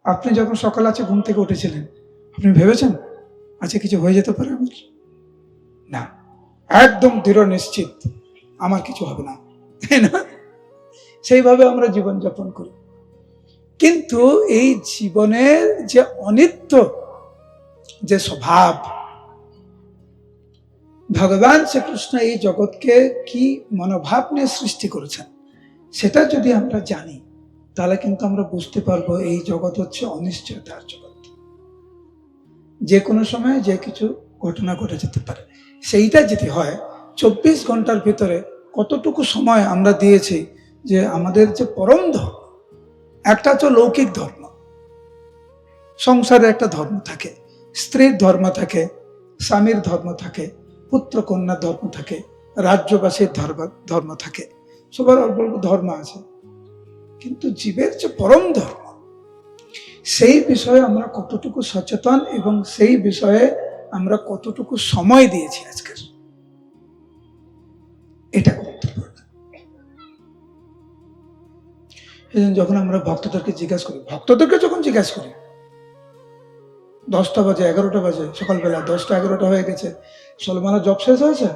আপনি যখন সকাল আছে ঘুম থেকে উঠেছিলেন, আপনি ভেবেছেন আচ্ছা কিছু হয়ে যেতে পারে আমার? না, একদম দৃঢ় নিশ্চিত আমার কিছু হবে না, তাই না? সেইভাবে আমরা জীবনযাপন করি। কিন্তু এই জীবনের যে অনিত্য যে স্বভাব, ভগবান শ্রীকৃষ্ণ এই জগৎকে কি মনোভাব নিয়ে সৃষ্টি করেছেন সেটা যদি আমরা জানি, তাহলে কিন্তু আমরা বুঝতে পারবো এই জগৎ হচ্ছে অনিশ্চয়তার জগৎ। যে কোনো সময় যে কিছু ঘটনা ঘটে যেতে পারে। সেইটা যদি হয় 24 ঘন্টার ভিতরে কতটুকু সময় আমরা দিয়েছি যে আমাদের যে পরম ধর্ম, একটা হচ্ছে লৌকিক ধর্ম, সংসারে একটা ধর্ম থাকে, স্ত্রীর ধর্ম থাকে, স্বামীর ধর্ম থাকে, পুত্র কন্যার ধর্ম থাকে, রাজ্যবাসীর ধর্ম থাকে, সবার অল্প অল্প ধর্ম আছে। কিন্তু জীবের যে পরম ধর্ম, সেই বিষয়ে আমরা কতটুকু সচেতন এবং সেই বিষয়ে আমরা কতটুকু সময় দিয়েছি আজকের, এটা গুরুত্বপূর্ণ। যখন আমরা ভক্তদেরকে যখন জিজ্ঞাসা করি 10টা বাজে 11টা বাজে সকালবেলা 10টা 11টা হয়ে গেছে, সলমানের জব শেষ হয়েছে,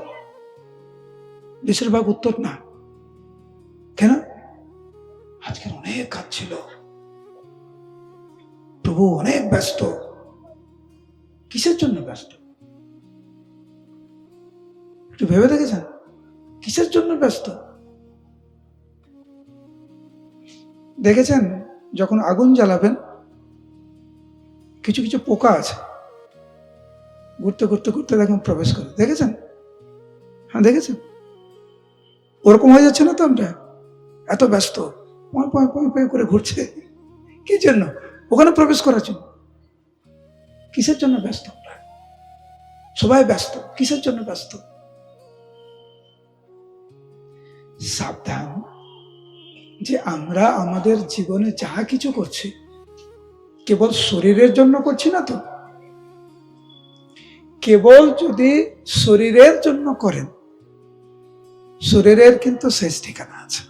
বেশিরভাগ উত্তর না। কেন? আজকের অনেক কাজ ছিল, প্রভু অনেক ব্যস্ত। কিসের জন্য ব্যস্ত? একটু ভেবে দেখেছেন কিসের জন্য ব্যস্ত? দেখেছেন যখন আগুন জ্বালাবেন কিছু কিছু পোকা আছে ঘুরতে ঘুরতে ঘুরতে দেখুন প্রবেশ করে, দেখেছেন? হ্যাঁ দেখেছেন? ওরকম হয়ে যাচ্ছে না তো? আমরা এত ব্যস্ত করে ঘুরছে, কি জন্য? ওখানে প্রবেশ করার জন্য। কিসের জন্য ব্যস্ত? আমরা সবাই ব্যস্ত, কিসের জন্য ব্যস্ত? সাবধান যে আমরা আমাদের জীবনে যা কিছু করছি কেবল শরীরের জন্য করছি না তো। কেবল যদি শরীরের জন্য করেন, শরীরের কিন্তু শেষ ঠিকানা আছে।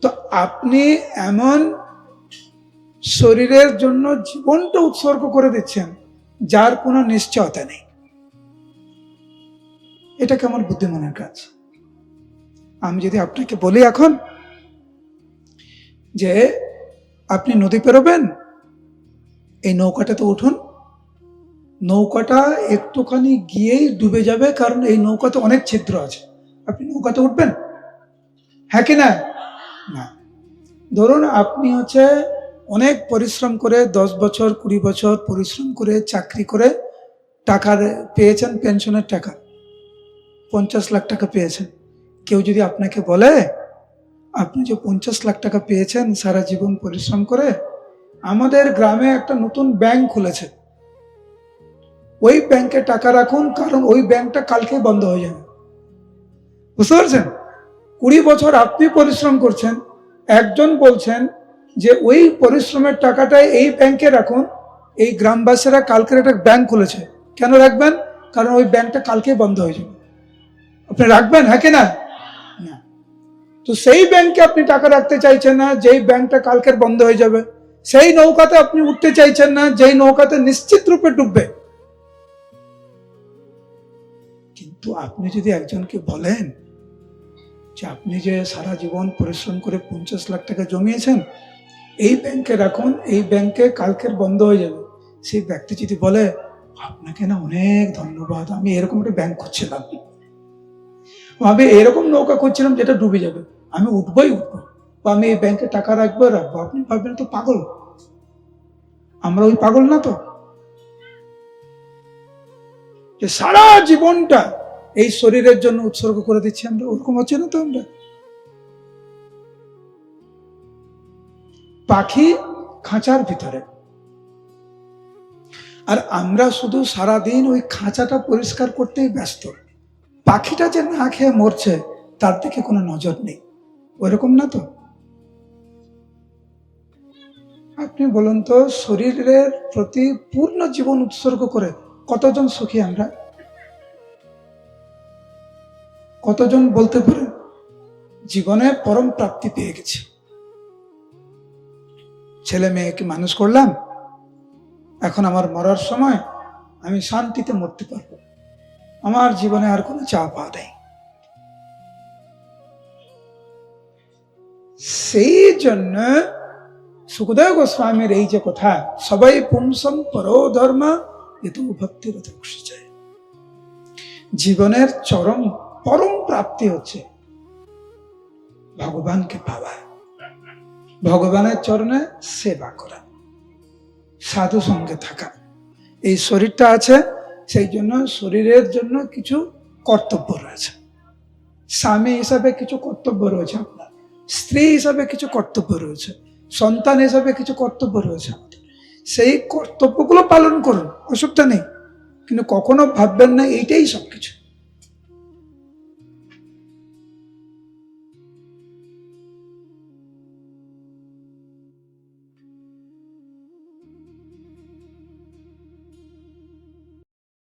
তো আপনি এমন শরীরের জন্য জীবনটা উৎসর্গ করে দিচ্ছেন যার কোনো নিশ্চয়তা নেই। এটা কেমন বুদ্ধিমানের কাজ? আমি যদি আপনাকে বলি এখন যে আপনি নদী পেরোবেন, এই নৌকাটাতে উঠুন, নৌকাটা একটুখানি গিয়েই ডুবে যাবে, কারণ এই নৌকাতে অনেক ছিদ্র আছে, আপনি নৌকাতে উঠবেন? হ্যাঁ কি না? না। ধরুন আপনি অনেক পরিশ্রম করে 10 বছর 20 বছর পরিশ্রম করে চাকরি করে টাকা পেয়েছেন, পেনশনের টাকা 50 লাখ টাকা পেয়েছেন। কেউ যদি আপনাকে বলে আপনি যে 50 লাখ টাকা পেয়েছেন সারা জীবন পরিশ্রম করে, আমাদের গ্রামে একটা নতুন ব্যাংক খুলেছে, ওই ব্যাংকে টাকা রাখুন, কারণ ওই ব্যাংকটা কালকে বন্ধ হয়ে যাবে। বুঝতে পারছেন? 20 বছর আপনি পরিশ্রম করছেন, একজন বলছেন যে ওই পরিশ্রমের টাকাটা এই ব্যাংকে রাখুন, এই গ্রামবাসীরা কালকের একটা ব্যাংক খুলেছে, কেন রাখবেন? কারণ ওই ব্যাংকটা কালকে বন্ধ হয়ে যাবে। আপনি রাখবেন? হ্যাঁ কি না? না। তো সেই ব্যাংকে আপনি টাকা রাখতে চাইছেন না যেই ব্যাংকটা কালকের বন্ধ হয়ে যাবে, সেই নৌকাতে আপনি উঠতে চাইছেন না যেই নৌকাতে নিশ্চিত রূপে ডুববে। কিন্তু আপনি যদি একজনকে বলেন যে আপনি যে সারা জীবন পরিশ্রম করে 50 লাখ টাকা জমিয়েছেন, এই ব্যাংকে রাখুন, এই ব্যাংকে কালকের বন্ধ হয়ে যাবে, সেই ব্যক্তি যদি বলে আপনাকে না অনেক ধন্যবাদ, আমি এরকম একটা ব্যাংক খুঁজছিলাম, আমি এরকম নৌকা খুঁজছিলাম যেটা ডুবে যাবে, আমি উঠবো, বা আমি এই ব্যাংকে টাকা রাখবো, আপনি ভাববেন তো পাগল। আমরা ওই পাগল না তো, যে সারা জীবনটা এই শরীরের জন্য উৎসর্গ করে দিচ্ছি, আমরা ওরকম হচ্ছে না তো। আমরা পাখি খাঁচার ভিতরে, আর আমরা শুধু সারাদিন ওই খাঁচাটা পরিষ্কার করতেই ব্যস্ত, পাখিটা যে না খেয়ে মরছে তার দিকে কোনো নজর নেই। ওইরকম না তো? আপনি বলুন তো, শরীরের প্রতি পূর্ণ জীবন উৎসর্গ করে কতজন সুখী আমরা? কতজন বলতে পারেন জীবনে পরম প্রাপ্তি পেয়ে গেছে? ছেলে মেয়েকে মানুষ করলাম, এখন আমার মরার সময় আমি শান্তিতে মরতে পারবো, আমার জীবনে আর কোনো চাপ নেই। সেই জন্য সুখদেব গোস্বামীর এই যে কথা, সবাই পুংসম পরো ধর্ম এতো ভক্তিরত যায়, জীবনের চরম পরম প্রাপ্তি হচ্ছে ভগবানকে পাওয়া, ভগবানের চরণে সেবা করা, সাধু সঙ্গে থাকা। এই শরীরটা আছে, সেই জন্য শরীরের জন্য কিছু কর্তব্য রয়েছে, স্বামী হিসাবে কিছু কর্তব্য রয়েছে আপনার, স্ত্রী হিসাবে কিছু কর্তব্য রয়েছে, সন্তান হিসাবে কিছু কর্তব্য রয়েছে আমাদের। সেই কর্তব্যগুলো পালন করুন, অসুবিধা নেই, কিন্তু কখনো ভাববেন না এইটাই সবকিছু।